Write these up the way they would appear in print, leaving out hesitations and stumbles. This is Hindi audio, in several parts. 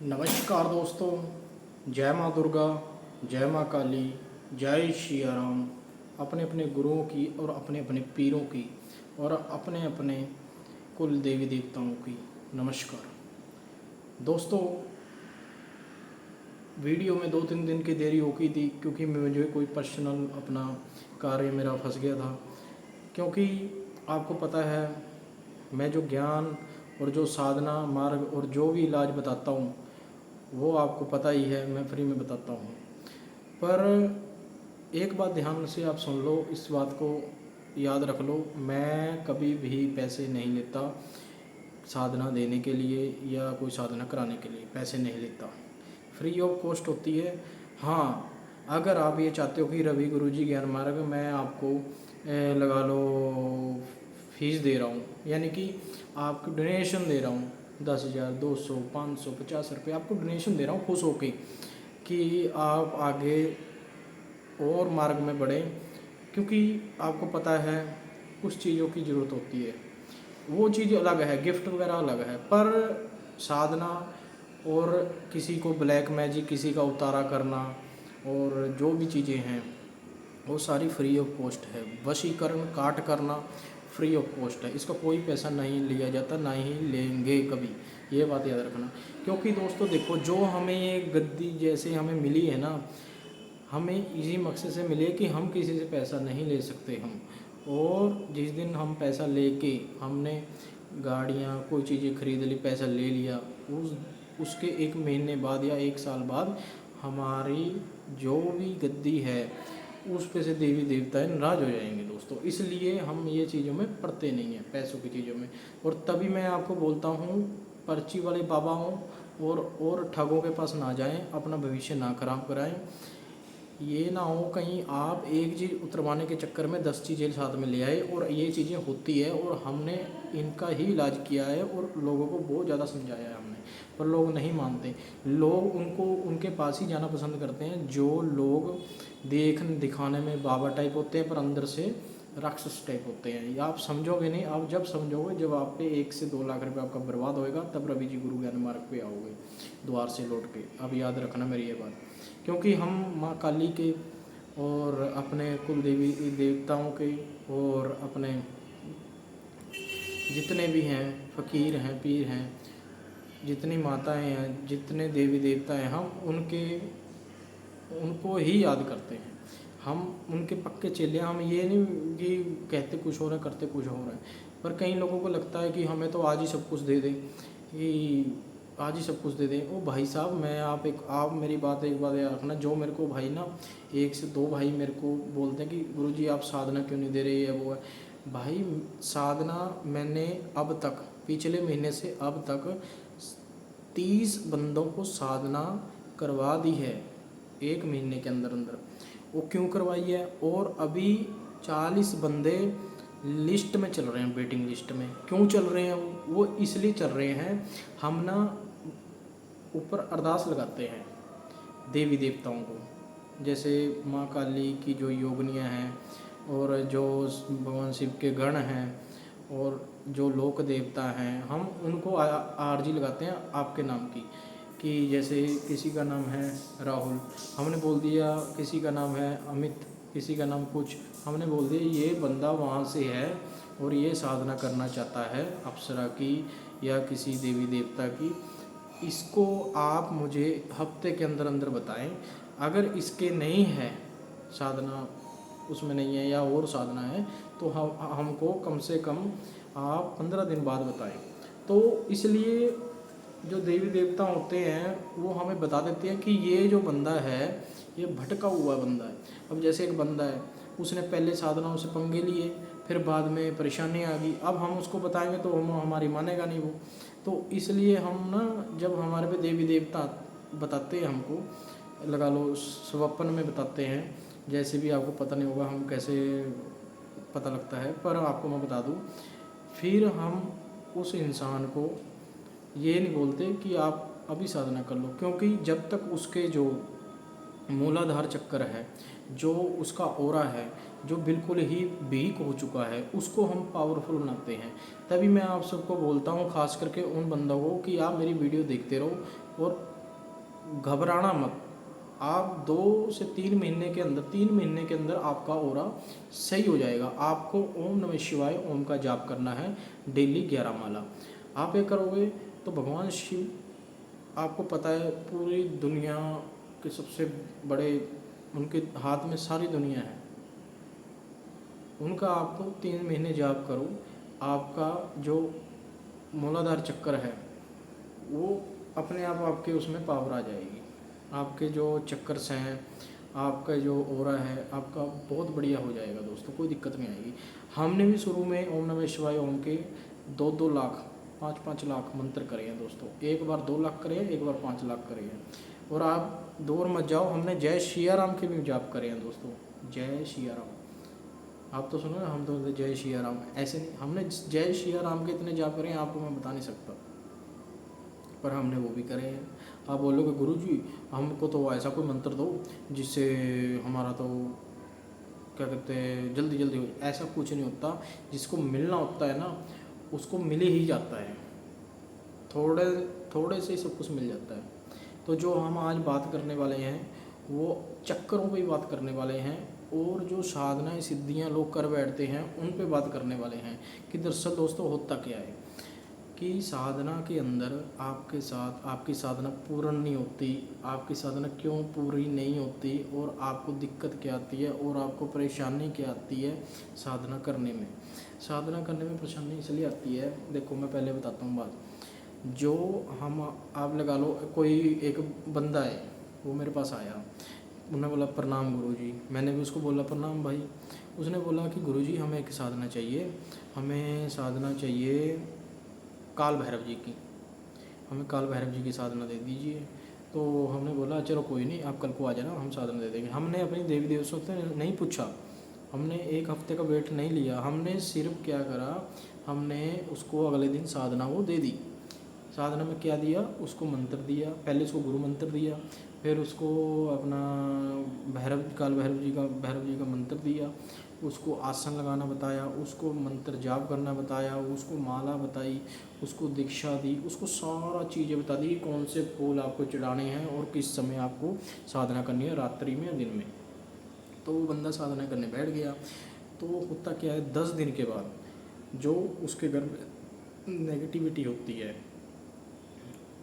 नमस्कार दोस्तों। जय माँ दुर्गा, जय माँ काली, जय सिया राम। अपने अपने गुरुओं की और अपने अपने पीरों की और अपने अपने कुल देवी देवताओं की नमस्कार। दोस्तों, वीडियो में 2-3 दिन की देरी हो गई थी क्योंकि मुझे कोई पर्सनल अपना कार्य मेरा फंस गया था। क्योंकि आपको पता है, मैं जो ज्ञान और जो साधना मार्ग और जो भी इलाज बताता हूँ वो आपको पता ही है, मैं फ्री में बताता हूँ। पर एक बात ध्यान से आप सुन लो, इस बात को याद रख लो, मैं कभी भी पैसे नहीं लेता साधना देने के लिए या कोई साधना कराने के लिए। पैसे नहीं लेता, फ्री ऑफ कॉस्ट होती है। हाँ, अगर आप ये चाहते हो कि रवि गुरुजी ज्ञान मार्ग मैं आपको लगा लो फीस दे रहा हूँ, यानी कि आपको डोनेशन दे रहा हूँ 10,000, 200, 500, 50 रुपये आपको डोनेशन दे रहा हूँ खुश होके कि आप आगे और मार्ग में बढ़ें। क्योंकि आपको पता है कुछ चीज़ों की ज़रूरत होती है, वो चीज़ अलग है, गिफ्ट वगैरह अलग है, पर साधना और किसी को ब्लैक मैजिक, किसी का उतारा करना और जो भी चीज़ें हैं वो सारी फ्री ऑफ कॉस्ट है। वशीकरण काट करना फ्री ऑफ कॉस्ट है, इसका कोई पैसा नहीं लिया जाता, ना ही लेंगे कभी, ये बात याद रखना। क्योंकि दोस्तों देखो, जो हमें ये गद्दी जैसे हमें मिली है ना, हमें इसी मकसद से मिली है कि हम किसी से पैसा नहीं ले सकते हम। और जिस दिन हम पैसा लेके हमने गाड़ियाँ कोई चीज़ें खरीद ली, पैसा ले लिया, उसके 1 महीने बाद या 1 साल बाद हमारी जो भी गद्दी है उस पे से देवी देवता नाराज हो जाएंगे दोस्तों। इसलिए हम ये चीज़ों में पड़ते नहीं हैं, पैसों की चीज़ों में। और तभी मैं आपको बोलता हूँ, पर्ची वाले बाबाओं और ठगों के पास ना जाएं, अपना भविष्य ना खराब कराएं। ये ना हो कहीं आप एक चीज़ उतरवाने के चक्कर में 10 चीज़ें साथ में ले आए और ये चीज़ें होती है और हमने इनका ही इलाज किया है और लोगों को बहुत ज़्यादा समझाया है हमने, पर लोग नहीं मानते। लोग उनको उनके पास ही जाना पसंद करते हैं जो लोग दिखाने में बाबा टाइप होते हैं पर अंदर से राक्षस टाइप होते हैं। ये आप समझोगे नहीं, आप जब समझोगे जब आप पे 1 से 2 लाख रुपये आपका बर्बाद होएगा, तब रवि जी गुरु ज्ञान मार्ग पे आओगे द्वार से लौट के। अब याद रखना मेरी ये बात। क्योंकि हम माँ काली के और अपने कुल देवी देवताओं के और अपने जितने भी हैं फ़कीर हैं, पीर हैं, जितनी माताएं हैं, जितने देवी देवता हैं, हम उनको ही याद करते हैं। हम उनके पक्के चेले हैं। हम ये नहीं कि कहते कुछ हो रहा है करते कुछ हो रहा है। पर कई लोगों को लगता है कि हमें तो आज ही सब कुछ दे दें, कि आज ही सब कुछ दे दें। ओ भाई साहब, मैं आप मेरी बात एक बात याद रखना। जो मेरे को भाई ना 1 से 2 भाई मेरे को बोलते हैं कि गुरुजी आप साधना क्यों नहीं दे रहे, ये वो है। भाई साधना मैंने अब तक पिछले महीने से अब तक 30 बंदों को साधना करवा दी है 1 महीने के अंदर अंदर। वो क्यों करवाई है? और अभी 40 बंदे लिस्ट में चल रहे हैं, वेटिंग लिस्ट में। क्यों चल रहे हैं वो? इसलिए चल रहे हैं, हम ना ऊपर अरदास लगाते हैं देवी देवताओं को, जैसे माँ काली की जो योगनियाँ हैं और जो भगवान शिव के गण हैं और जो लोक देवता हैं, हम उनको आरजी लगाते हैं आपके नाम की। कि जैसे किसी का नाम है राहुल, हमने बोल दिया, किसी का नाम है अमित, किसी का नाम कुछ, हमने बोल दिया ये बंदा वहाँ से है और ये साधना करना चाहता है अप्सरा की या किसी देवी देवता की। इसको आप मुझे हफ्ते के अंदर अंदर बताएं। अगर इसके नहीं है साधना, उसमें नहीं है या और साधना है, तो हमको कम से कम आप 15 दिन बाद बताएं। तो इसलिए जो देवी देवता होते हैं वो हमें बता देते हैं कि ये जो बंदा है ये भटका हुआ बंदा है। अब जैसे एक बंदा है, उसने पहले साधनाओं से पंगे लिए, फिर बाद में परेशानी आ गई, अब हम उसको बताएंगे तो हमारी मानेगा नहीं वो। तो इसलिए हम ना, जब हमारे पे देवी देवता बताते हैं हमको, लगा लो स्वप्न में बताते हैं, जैसे भी आपको पता नहीं होगा हम कैसे पता लगता है, पर आपको मैं बता दूं, फिर हम उस इंसान को ये नहीं बोलते कि आप अभी साधना कर लो। क्योंकि जब तक उसके जो मूलाधार चक्कर है, जो उसका ओरा है, जो बिल्कुल ही वीक हो चुका है, उसको हम पावरफुल बनाते हैं। तभी मैं आप सबको बोलता हूँ, खास करके उन बंदों को, कि आप मेरी वीडियो देखते रहो, और घबराना मत। आप 2 से 3 महीने के अंदर, 3 महीने के अंदर आपका ऑरा सही हो जाएगा। आपको ओम नमः शिवाय ओम का जाप करना है डेली 11 माला। आप ये करोगे तो भगवान शिव, आपको पता है पूरी दुनिया के सबसे बड़े, उनके हाथ में सारी दुनिया है, उनका आपको 3 महीने जाप करो, आपका जो मूलाधार चक्कर है वो अपने आप आपके उसमें पावर आ जाएगी। आपके जो चक्कर्स हैं, आपका जो ओरा है आपका बहुत बढ़िया हो जाएगा दोस्तों, कोई दिक्कत नहीं आएगी। हमने भी शुरू में ओम नमः शिवाय ओम के 2-2 लाख 5-5 लाख मंत्र करे हैं दोस्तों। एक बार 2 लाख करे हैं, एक बार 5 लाख करे हैं। और आप दूर मत जाओ, हमने जय सिया राम के भी जाप करे हैं दोस्तों। जय सिया राम, आप तो सुनो ना, हम तो जय सिया राम ऐसे नहीं, हमने जय सिया राम के इतने जाप करे हैं आपको मैं बता नहीं सकता, पर हमने वो भी करे हैं। आप बोलोगे गुरुजी हमको तो ऐसा कोई मंत्र दो जिससे हमारा तो क्या कहते हैं जल्दी जल्दी हो। ऐसा कुछ नहीं होता, जिसको मिलना होता है ना उसको मिल ही जाता है, थोड़े थोड़े से ही सब कुछ मिल जाता है। तो जो हम आज बात करने वाले हैं वो चक्करों पे बात करने वाले हैं, और जो साधनाएं सिद्धियां लोग कर बैठते हैं उन पे बात करने वाले हैं कि दरअसल दोस्तों होता क्या है कि साधना के अंदर आपके साथ आपकी साधना पूर्ण नहीं होती। आपकी साधना क्यों पूरी नहीं होती और आपको दिक्कत क्या आती है और आपको परेशानी क्या आती है साधना करने में। साधना करने में परेशानी इसलिए आती है, देखो मैं पहले बताता हूँ बात। जो हम आप लगा लो कोई एक बंदा है, वो मेरे पास आया, उन्होंने बोला प्रणाम गुरुजी। मैंने भी उसको बोला प्रणाम भाई। उसने बोला कि गुरुजी हमें एक साधना चाहिए, हमें साधना चाहिए काल भैरव जी की, हमें काल भैरव जी की साधना दे दीजिए। तो हमने बोला चलो कोई नहीं, आप कल को आ जाना, हम साधना दे देंगे। हमने अपनी देवी देवताओं से नहीं पूछा, हमने 1 हफ्ते का वेट नहीं लिया, हमने सिर्फ क्या करा, हमने उसको अगले दिन साधना वो दे दी। साधना में क्या दिया, उसको मंत्र दिया, पहले उसको गुरु मंत्र दिया, फिर उसको अपना काल भैरव जी का मंत्र दिया, उसको आसन लगाना बताया, उसको मंत्र जाप करना बताया, उसको माला बताई, उसको दीक्षा दी, उसको सारा चीज़ें बता दी कौन से फूल आपको चढ़ाने हैं और किस समय आपको साधना करनी है, रात्रि में या दिन में। तो वो बंदा साधना करने बैठ गया। तो होता क्या है, 10 दिन के बाद जो उसके घर में नेगेटिविटी होती है,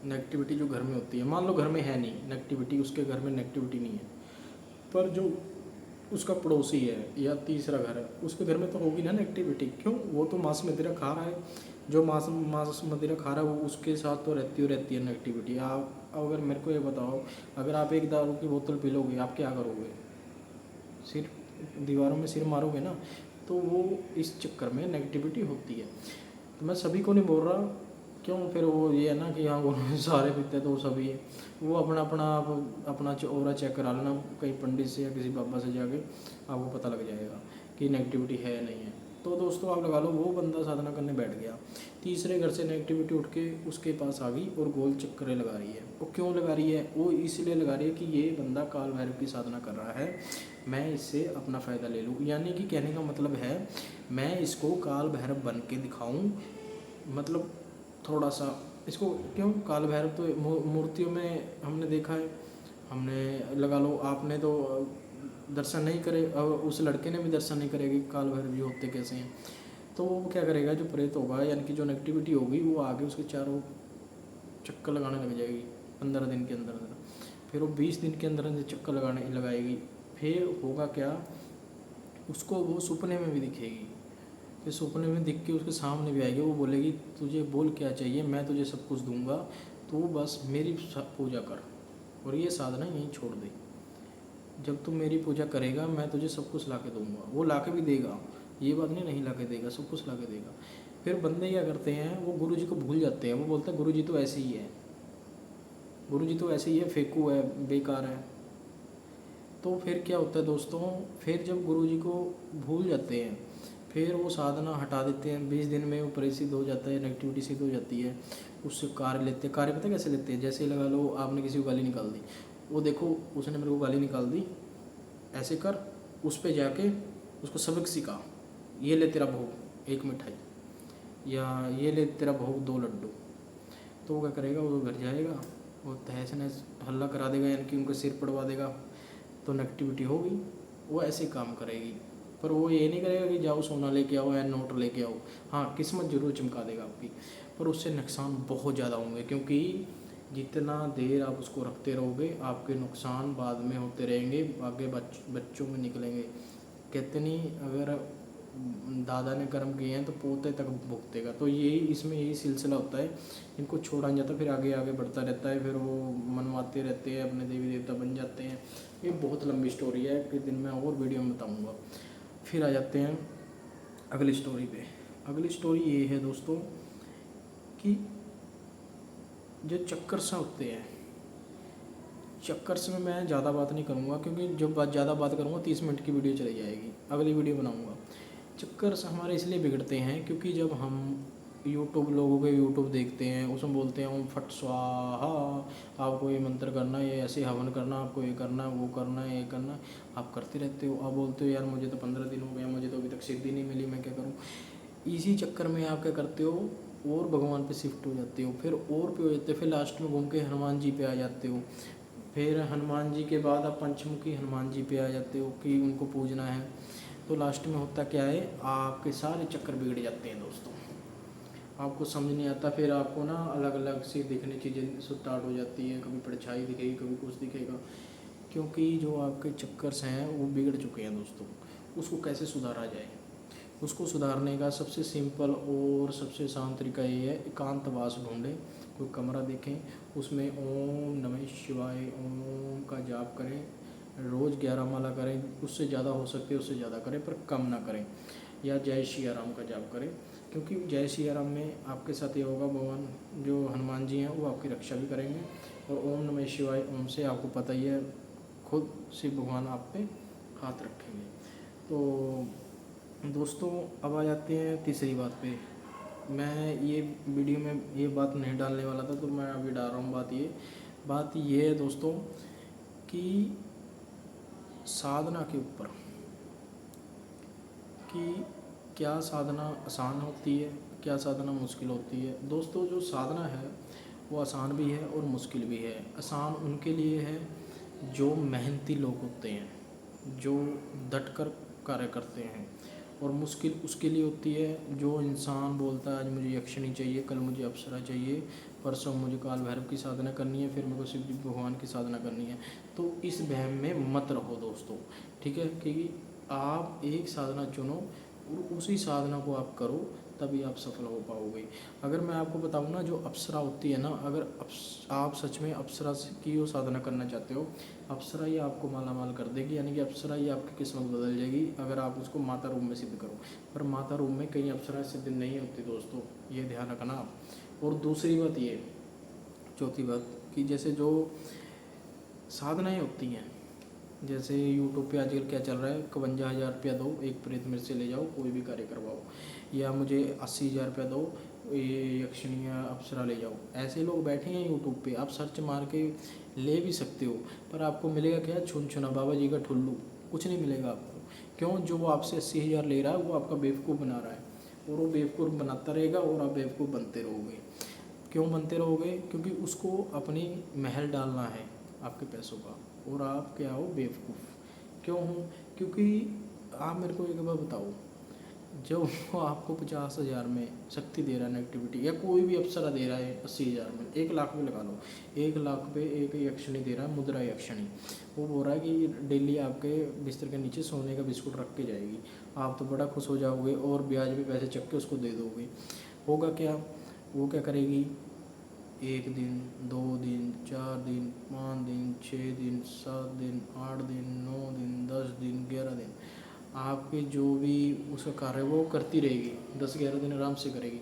नेगेटिविटी जो घर में होती है, मान लो घर में है नहीं नेगेटिविटी, उसके घर में नेगेटिविटी नहीं है, पर जो उसका पड़ोसी है या तीसरा घर है उसके घर में तो होगी ना नेगेटिविटी। क्यों, वो तो मांस मदिरा खा रहा है, जो मांस मदिरा खा रहा है वो उसके साथ तो रहती है नेगेटिविटी। आप अगर मेरे को ये बताओ, अगर आप एक दारू की बोतल पी लोगे आप क्या करोगे, सिर्फ दीवारों में सिर मारोगे ना। तो वो इस चक्कर में नेगेटिविटी होती है। तो मैं सभी को नहीं बोल रहा, क्यों फिर वो ये है ना कि हाँ वो सारे पीते तो सभी है, वो अपना अपना आप अपना ओरा चेक करा लेना कहीं पंडित से या किसी बाबा से जाके, आपको पता लग जाएगा कि नेगेटिविटी है नहीं है। तो दोस्तों आप लगा लो वो बंदा साधना करने बैठ गया, तीसरे घर से नेगेटिविटी उठ के उसके पास आ गई और गोल चक्करें लगा रही है। वो क्यों लगा रही है, वो इसलिए लगा रही है कि ये बंदा काल भैरव की साधना कर रहा है, मैं इससे अपना फ़ायदा ले लूँ। यानी कि कहने का मतलब है मैं इसको काल भैरव बन के दिखाऊँ, मतलब थोड़ा सा इसको। क्यों, काल भैरव तो मूर्तियों में हमने देखा है, हमने लगा लो आपने तो दर्शन नहीं करे और उस लड़के ने भी दर्शन नहीं करेगी काल भैरव जी होते कैसे हैं। तो वो क्या करेगा, जो प्रेत होगा यानी कि जो नेगेटिविटी होगी वो आगे उसके चारों चक्कर लगाने लग जाएगी 15 दिन के अंदर अंदर, फिर वो 20 दिन के अंदर अंदर चक्कर लगाएगी। फिर होगा क्या, उसको वो सपने में भी दिखेगी, फिर सपने में दिख के उसके सामने भी आएगी, वो बोलेगी तुझे बोल क्या चाहिए, मैं तुझे सब कुछ दूंगा, तू बस मेरी पूजा कर और ये साधना यहीं छोड़ दे। जब तू मेरी पूजा करेगा मैं तुझे सब कुछ ला के दूँगा। वो ला के भी देगा, ये बात नहीं ला के देगा, सब कुछ ला के देगा। फिर बंदे क्या करते हैं, वो गुरु जी को भूल जाते हैं, वो बोलते हैं गुरु जी तो ऐसे ही है, गुरु जी तो ऐसे ही है, फेंकू है, बेकार है। तो फिर क्या होता है दोस्तों, फिर जब गुरु जी को भूल जाते हैं फिर वो साधना हटा देते हैं, 20 दिन में वो परिसिद्ध हो जाता है, नेगेटिविटी सिद्ध हो जाती है, उससे कार्य लेते हैं। कार्य पता कैसे लेते हैं, जैसे लगा लो आपने किसी को गाली निकाल दी, वो देखो उसने मेरे को गाली निकाल दी, ऐसे कर, उस पर जाके उसको सबक सिखा, ये ले तेरा भोग 1 मिठाई, या ये ले तेरा भोग 2 लड्डू। तो वो क्या करेगा, वो घर जाएगा, वो तहस नहस हल्ला करा देगा, यानी कि उनका सिर पड़वा देगा, तो नेगेटिविटी होगी, वो ऐसे काम करेगी। पर वो ये नहीं करेगा कि जाओ सोना लेके आओ या नोट लेके आओ। हाँ, किस्मत जरूर चमका देगा आपकी, पर उससे नुकसान बहुत ज़्यादा होंगे, क्योंकि जितना देर आप उसको रखते रहोगे आपके नुकसान बाद में होते रहेंगे, आगे बच्चों में निकलेंगे। कहते नहीं, अगर दादा ने कर्म किए हैं तो पोते तक भुगतेगा। तो यही इसमें यही सिलसिला होता है, इनको छोड़ा नहीं जाता, फिर आगे आगे बढ़ता रहता है, फिर वो मनवाते रहते हैं, अपने देवी देवता बन जाते हैं। ये बहुत लंबी स्टोरी है, कि दिन में और वीडियो में बताऊँगा। फिर आ जाते हैं अगली स्टोरी पे। अगली स्टोरी ये है दोस्तों कि जो चक्कर से होते हैं, चक्कर से में मैं ज़्यादा बात नहीं करूँगा, क्योंकि जब ज़्यादा बात करूँगा 30 मिनट की वीडियो चली जाएगी, अगली वीडियो बनाऊँगा। चक्कर से हमारे इसलिए बिगड़ते हैं क्योंकि जब हम यूट्यूब, लोगों के यूट्यूब देखते हैं, उसमें बोलते हैं ओम फट स्वाहा, आपको ये मंत्र करना है, ये ऐसे हवन करना, आपको ये करना है, वो करना है, ये करना है, आप करते रहते हो। आप बोलते हो यार मुझे तो 15 दिन हो गया, मुझे तो अभी तक सिद्धि नहीं मिली, मैं क्या करूँ। इसी चक्कर में आप क्या करते हो, और भगवान पे शिफ्ट हो जाते हो, फिर और पे हो जाते हो, फिर लास्ट में घूम के हनुमान जी पे आ जाते हो। फिर हनुमान जी के बाद आप पंचमुखी हनुमान जी पे आ जाते हो कि उनको पूजना है। तो लास्ट में होता क्या है, आपके सारे चक्कर बिगड़ जाते हैं दोस्तों, आपको समझ नहीं आता। फिर आपको ना अलग अलग सी दिखने चीज़ें स्टार्ट हो जाती हैं, कभी परछाई दिखेगी, कभी कुछ दिखेगा, क्योंकि जो आपके चक्कर्स हैं वो बिगड़ चुके हैं दोस्तों। उसको कैसे सुधारा जाए, उसको सुधारने का सबसे सिंपल और सबसे आसान तरीका ये है, एकांतवास ढूंढें, कोई कमरा देखें, उसमें ओम नमः शिवाय ओम का जाप करें, रोज़ 11 माला करें, उससे ज़्यादा हो सकते है उससे ज़्यादा करें, पर कम ना करें। या जय सिया राम का जाप करें, क्योंकि जय सिया राम में आपके साथ ये होगा, भगवान जो हनुमान जी हैं वो आपकी रक्षा भी करेंगे। और ओम नमः शिवाय ओम से आपको पता ही है, खुद से भगवान आप पे हाथ रखेंगे। तो दोस्तों अब आ जाते हैं तीसरी बात पे। मैं ये वीडियो में ये बात नहीं डालने वाला था, तो मैं अभी डाल रहा हूँ। बात ये है दोस्तों कि साधना के ऊपर, कि क्या साधना आसान होती है, क्या साधना मुश्किल होती है। दोस्तों जो साधना है वो आसान भी है और मुश्किल भी है। आसान उनके लिए है जो मेहनती लोग होते हैं, जो डट कर कार्य करते हैं, और मुश्किल उसके लिए होती है जो इंसान बोलता है आज मुझे यक्षिणी चाहिए, कल मुझे अप्सरा चाहिए, परसों मुझे काल भैरव की साधना करनी है, फिर मेरे को शिव जी भगवान की साधना करनी है। तो इस वहम में मत रहो दोस्तों, ठीक है, क्योंकि आप एक साधना चुनो और उसी साधना को आप करो, तभी आप सफल हो पाओगे। अगर मैं आपको बताऊं ना, जो अप्सरा होती है ना, अगर आप सच में अप्सरा की वो साधना करना चाहते हो, अप्सरा ही आपको माला माल कर देगी, यानी कि अप्सरा ही आपकी किस्मत बदल जाएगी, अगर आप उसको माता रूप में सिद्ध करो। पर माता रूप में कई अप्सराएं सिद्ध नहीं होती दोस्तों, ये ध्यान रखना आप। और दूसरी बात ये, चौथी बात, कि जैसे जो साधनाएँ होती हैं, जैसे यूट्यूब पे आजकल क्या चल रहा है, 51,000 रुपया दो, एक प्रेत मेरे से ले जाओ, कोई भी कार्य करवाओ, या मुझे 80,000 रुपया दो, ये यक्षिणी या अप्सरा ले जाओ। ऐसे लोग बैठे हैं यूट्यूब पे, आप सर्च मार के ले भी सकते हो, पर आपको मिलेगा क्या, छुन छुना बाबा जी का ठुल्लू, कुछ नहीं मिलेगा आपको। क्यों, जो वो आपसे 80,000 ले रहा है वो आपका बेवकूफ़ बना रहा है, और वो बेवकूफ़ बनाता रहेगा और आप बेवकूफ़ बनते रहोगे। क्यों बनते रहोगे, क्योंकि उसको अपनी महल डालना है आपके पैसों का, और आप क्या हो, बेवकूफ़। क्यों हो, क्योंकि आप मेरे को एक बार बताओ, जब वो आपको 50,000 में शक्ति दे रहा है नेगेटिविटी, या कोई भी अप्सरा दे रहा है 80,000 में, 1 लाख में लगा लो, 1 लाख पे एक यक्षिणी दे रहा है, मुद्रा यक्षिणी, वो बोल रहा है कि डेली आपके बिस्तर के नीचे सोने का बिस्कुट रख के जाएगी, आप तो बड़ा खुश हो जाओगे और ब्याज भी पैसे चक के उसको दे दोगे। होगा क्या, वो क्या करेगी, 1 दिन, 2 दिन, 4 दिन, 5 दिन, 6 दिन, 7 दिन, 8 दिन, 9 दिन, 10 दिन, 11 दिन, आपके जो भी उसका कार्य वो करती रहेगी, 10-11 दिन आराम से करेगी।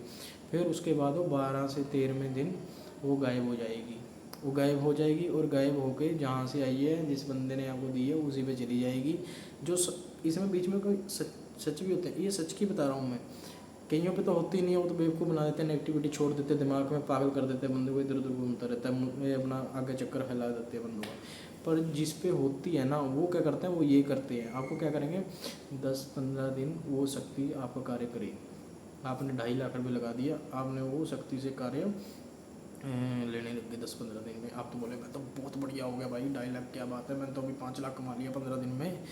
फिर उसके बाद वो 12 से 13वें दिन वो गायब हो जाएगी। वो गायब हो जाएगी और गायब होके जहाँ से आई है, जिस बंदे ने आपको दी है, उसी पे चली जाएगी। इसमें बीच में कोई सच भी होता है, ये सच की बता रहा हूँ मैं। कईयों पे तो होती नहीं है, वो तो बेवकूफ़ बना देते हैं, नेगेटिविटी छोड़ देते हैं, दिमाग में पागल कर देते हैं बंदे को, इधर उधर घूमता रहता है, मुँह में अपना आगे चक्कर फैला देते हैं बंदों का। पर जिस पे होती है ना, वो क्या करते हैं, वो ये करते हैं, आपको क्या करेंगे, 10-15 दिन वो शक्ति आपका कार्य करेगी। आपने 2.5 लाख रुपये लगा दिया, आपने वो शक्ति से कार्य लेने लग गए 10-15 दिन में। आप तो बोले मैं तो बहुत बढ़िया हो गया भाई, 2.5 लाख क्या बात है, मैंने तो अभी 5 लाख कमा लिया 15 दिन में।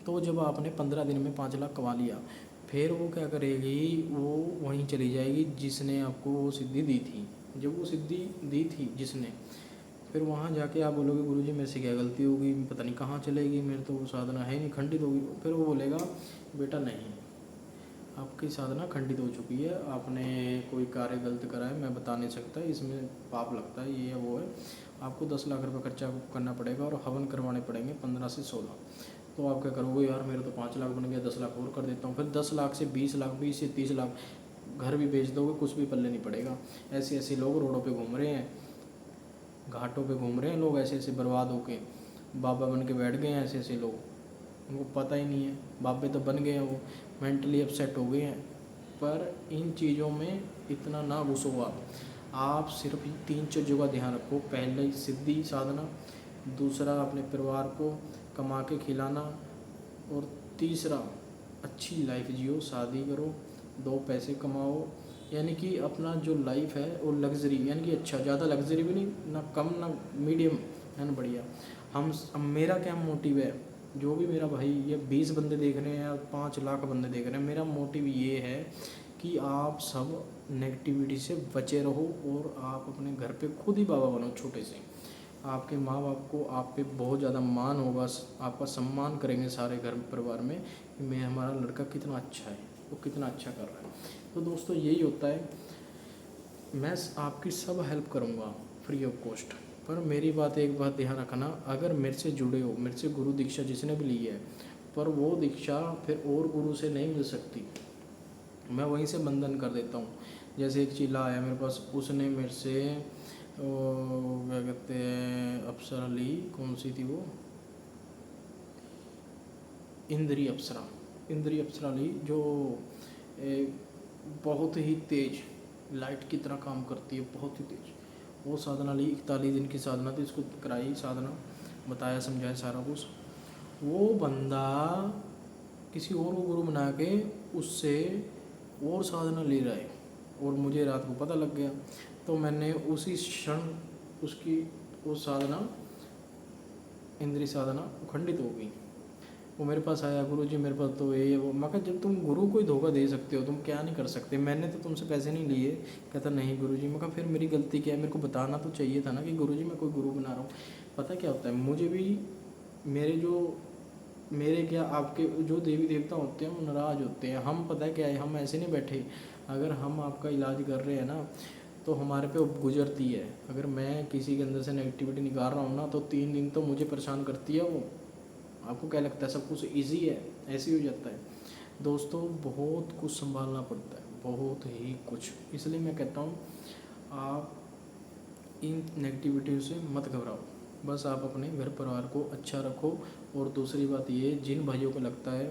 तो जब आपने 15 दिन में 5 लाख कमा लिया, फिर वो क्या करेगी, वो वहीं चली जाएगी जिसने आपको वो सिद्धि दी थी। जब वो सिद्धि दी थी जिसने, फिर वहाँ जाके आप बोलोगे गुरुजी मेरे से क्या गलती होगी, पता नहीं कहाँ चलेगी, मेरे तो वो साधना है नहीं, खंडित होगी। फिर वो बोलेगा बेटा नहीं, आपकी साधना खंडित हो चुकी है, आपने कोई कार्य गलत करा है, मैं बता नहीं सकता, इसमें पाप लगता है, ये है वो है, आपको 10 लाख रुपये खर्चा करना पड़ेगा और हवन करवाने पड़ेंगे 15 से 16। तो आप क्या करोगे, यार मेरे तो 5 लाख बन गया, 10 लाख और कर देता हूँ। फिर 10 लाख से 20 लाख, 20 से 30 लाख, घर भी बेच दोगे, कुछ भी पल्ले नहीं पड़ेगा। ऐसे ऐसे लोग रोडों पे घूम रहे हैं, घाटों पे घूम रहे हैं लोग, ऐसे ऐसे बर्बाद होके बाबा बन के बैठ गए हैं। ऐसे ऐसे लोग, उनको पता ही नहीं है, बाबे तो बन गए हैं, वो मेंटली अपसेट हो गए हैं। पर इन चीज़ों में इतना ना घुसो आप सिर्फ 3 चीज़ों का ध्यान रखो। पहले सिद्धि साधना, दूसरा अपने परिवार को कमा के खिलाना, और तीसरा अच्छी लाइफ जियो, शादी करो, 2 पैसे कमाओ। यानी कि अपना जो लाइफ है वो लग्जरी, यानी कि अच्छा, ज़्यादा लग्जरी भी नहीं, ना कम ना मीडियम, है ना, बढ़िया। अब मेरा क्या मोटिव है, जो भी मेरा भाई ये 20 बंदे देख रहे हैं या 5 लाख बंदे देख रहे हैं, मेरा मोटिव ये है कि आप सब नेगेटिविटी से बचे रहो और आप अपने घर पे खुद ही बाबा बनो छोटे से। आपके माँ बाप को आप पे बहुत ज़्यादा मान होगा, आपका सम्मान करेंगे सारे घर परिवार में कि मैं, हमारा लड़का कितना अच्छा है, वो कितना अच्छा कर रहा है। तो दोस्तों यही होता है, मैं आपकी सब हेल्प करूँगा फ्री ऑफ कॉस्ट। पर मेरी बात, एक बात ध्यान रखना, अगर मेरे से जुड़े हो, मेरे से गुरु दीक्षा जिसने भी ली है, पर वो दीक्षा फिर और गुरु से नहीं मिल सकती, मैं वहीं से बंधन कर देता हूँ। जैसे एक चीला आया मेरे पास, उसने मेरे से क्या कहते हैं, अप्सरा ली, कौन सी थी वो, इंद्री अप्सरा, इंद्री अप्सरा ली, जो बहुत ही तेज लाइट की तरह काम करती है, बहुत ही तेज। वो साधना ली, 41 दिन की साधना थी, इसको कराई साधना, बताया समझाया सारा कुछ। वो बंदा किसी और को गुरु बना के उससे और साधना ले रहा है, और मुझे रात को पता लग गया। तो मैंने उसी क्षण उसकी वो साधना, इंद्री साधना खंडित हो गई। वो मेरे पास आया, गुरुजी मेरे पास तो ये वो। मैं कहा जब तुम गुरु को ही धोखा दे सकते हो, तुम क्या नहीं कर सकते, मैंने तो तुमसे पैसे नहीं लिए। कहता नहीं गुरुजी। मैं कहा फिर मेरी गलती क्या है, मेरे को बताना तो चाहिए था ना कि गुरुजी मैं कोई गुरु बना रहा हूँ। पता क्या होता है, मुझे भी मेरे क्या आपके जो देवी देवता होते हैं वो नाराज़ होते हैं। हम पता है क्या है, हम ऐसे नहीं बैठे, अगर हम आपका इलाज कर रहे हैं ना तो हमारे पे गुजरती है। अगर मैं किसी के अंदर से नेगेटिविटी निकाल रहा हूँ ना तो 3 दिन तो मुझे परेशान करती है वो। आपको क्या लगता है सब कुछ इजी है? ऐसे ही हो जाता है दोस्तों, बहुत कुछ संभालना पड़ता है, बहुत ही कुछ। इसलिए मैं कहता हूँ आप इन नेगेटिविटी से मत घबराओ, बस आप अपने घर परिवार को अच्छा रखो। और दूसरी बात ये, जिन भाइयों को लगता है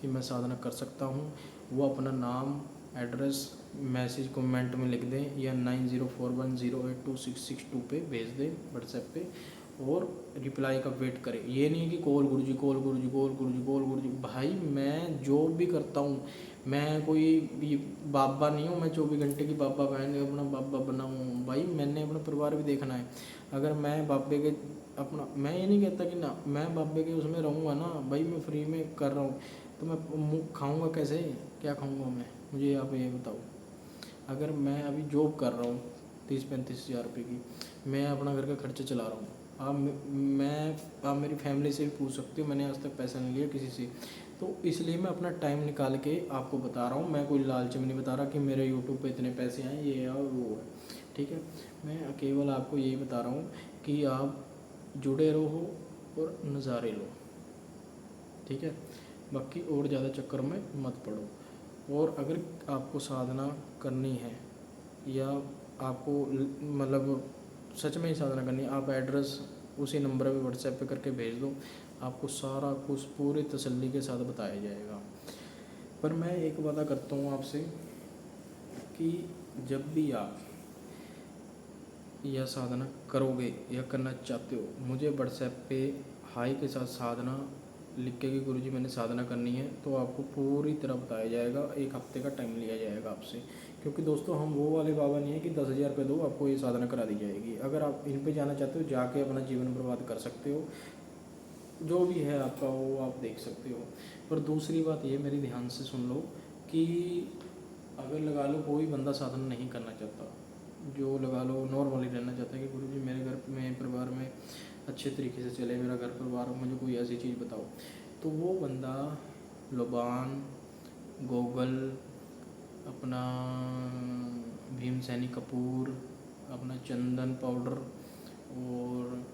कि मैं साधना कर सकता हूँ, वो अपना नाम एड्रेस मैसेज कमेंट में लिख दें या 9041082662 पे भेज दें व्हाट्सएप पे, और रिप्लाई का वेट करें। ये नहीं कि कॉल गुरुजी, कॉल गुरुजी, कॉल गुरुजी, कॉल गुरुजी। भाई मैं जो भी करता हूँ, मैं कोई भी बाबा नहीं हूँ, मैं 24 घंटे की बाबा बहन अपना बाबा बना हूँ। भाई मैंने अपना परिवार भी देखना है। अगर मैं बाबे के अपना, मैं ये नहीं कहता कि ना मैं बाबे के उसमें रहूँगा ना, भाई मैं फ्री में कर रहा हूँ तो मैं मुँह खाऊँगा कैसे, क्या खाऊँगा मैं, मुझे आप ये बताओ। अगर मैं अभी जॉब कर रहा हूँ 30-35 हज़ार रुपये की, मैं अपना घर का खर्चा चला रहा हूँ। आप मेरी फैमिली से भी पूछ सकते हो, मैंने आज तक पैसा नहीं लिया किसी से। तो इसलिए मैं अपना टाइम निकाल के आपको बता रहा हूँ, मैं कोई लालच में नहीं बता रहा कि मेरे यूट्यूब पे इतने पैसे आए, ये है और वो है, ठीक है। मैं केवल आपको यही बता रहा हूँ कि आप जुड़े रहो और नज़ारे लो, ठीक है। बाकी और ज़्यादा चक्कर में मत पड़ो। और अगर आपको साधना करनी है या आपको मतलब सच में ही साधना करनी है, आप एड्रेस उसी नंबर पे व्हाट्सएप पे करके भेज दो, आपको सारा कुछ पूरी तसल्ली के साथ बताया जाएगा। पर मैं एक वादा करता हूँ आपसे कि जब भी आप यह साधना करोगे या करना चाहते हो, मुझे व्हाट्सएप पे हाई के साथ साधना लिख के कि गुरुजी मैंने साधना करनी है, तो आपको पूरी तरह बताया जाएगा। 1 हफ्ते का टाइम लिया जाएगा आपसे क्योंकि दोस्तों हम वो वाले बाबा नहीं है कि 10,000 रुपये दो आपको ये साधना करा दी जाएगी। अगर आप इन पे जाना चाहते हो जाके अपना जीवन बर्बाद कर सकते हो, जो भी है आपका वो आप देख सकते हो। पर दूसरी बात ये मेरी ध्यान से सुन लो कि अगर लगा लो कोई बंदा साधना नहीं करना चाहता, जो लगा लो नॉर्मली रहना चाहता है कि गुरु जी मेरे घर में परिवार में अच्छे तरीके से चले, मेरा घर परिवार, मुझे कोई ऐसी चीज़ बताओ, तो वो बंदा लुबान, गोगल, अपना भीम सैनी कपूर, अपना चंदन पाउडर और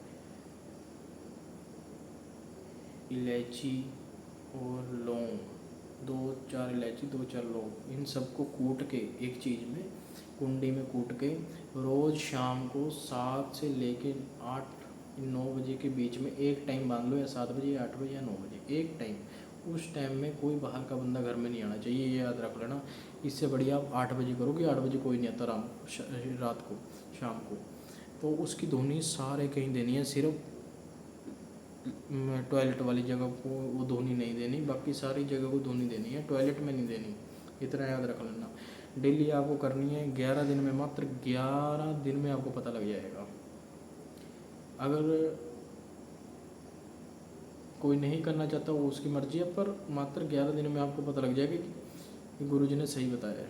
इलायची और लौंग, 2-4 इलायची 2-4 लौंग, इन सबको कूट के एक चीज़ में कुंडी में कूट के रोज़ शाम को 7 से लेके 8-9 बजे के बीच में एक टाइम बांध लो, या 7 बजे या 8 बजे या 9 बजे एक टाइम। उस टाइम में कोई बाहर का बंदा घर में नहीं आना चाहिए, ये याद रख लेना। इससे बढ़िया आप 8 बजे करोगे, 8 बजे कोई नहीं आता रात को, शाम को। तो उसकी धुनी सारे कहीं देनी है, सिर्फ टॉयलेट वाली जगह को वो धुनी नहीं देनी, बाकी सारी जगह को धुनी देनी है, टॉयलेट में नहीं देनी। इतना याद रख लेना। डेली आपको करनी है 11 दिन में, मात्र 11 दिन में आपको पता लग जाएगा। अगर कोई नहीं करना चाहता वो उसकी मर्जी है, पर मात्र 11 दिन में आपको पता लग जाएगा कि गुरुजी ने सही बताया है।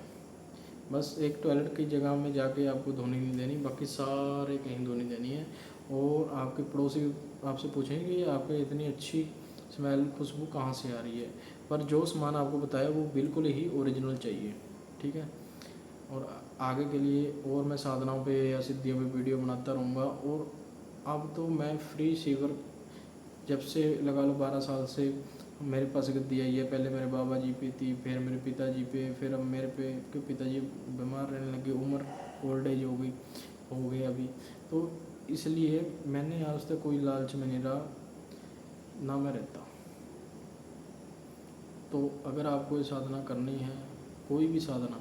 बस एक टॉयलेट की जगह में जाके आपको धुनी नहीं देनी, बाकी सारे कहीं धुनी देनी है। और आपके पड़ोसी आपसे पूछेंगे कि आपके इतनी अच्छी स्मेल, खुशबू कहाँ से आ रही है, पर जो सामान आपको बताया वो बिल्कुल ही ओरिजिनल चाहिए, ठीक है। और आगे के लिए और मैं साधनाओं पे या सिद्धियों पे वीडियो बनाता रहूँगा। और अब तो मैं फ्री सीवर जब से लगा लो 12 साल से मेरे पास गद्दी आई है। पहले मेरे बाबा जी पे थी, फिर मेरे पिताजी पे, फिर अब मेरे पे, क्योंकि पिताजी बीमार रहने लगे, उम्र ओल्ड एज हो गई अभी। तो इसलिए मैंने आज तक कोई लालच में नहीं रहा, ना मैं रहता। तो अगर आपको ये साधना करनी है, कोई भी साधना,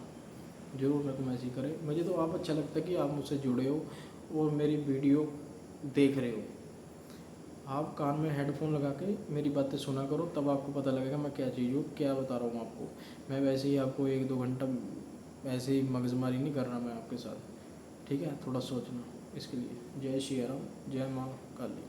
ज़रूर मेरे को मैसेज करें। मुझे तो आप अच्छा लगता है कि आप मुझसे जुड़े हो और मेरी वीडियो देख रहे हो। आप कान में हेडफोन लगा के मेरी बातें सुना करो, तब आपको पता लगेगा मैं क्या चीज़ हूँ, क्या बता रहा हूँ आपको। मैं वैसे ही आपको 1-2 घंटा ऐसे ही मगजमारी नहीं कर रहा मैं आपके साथ, ठीक है। थोड़ा सोचना इसके लिए। जय श्री राम, जय माँ काली।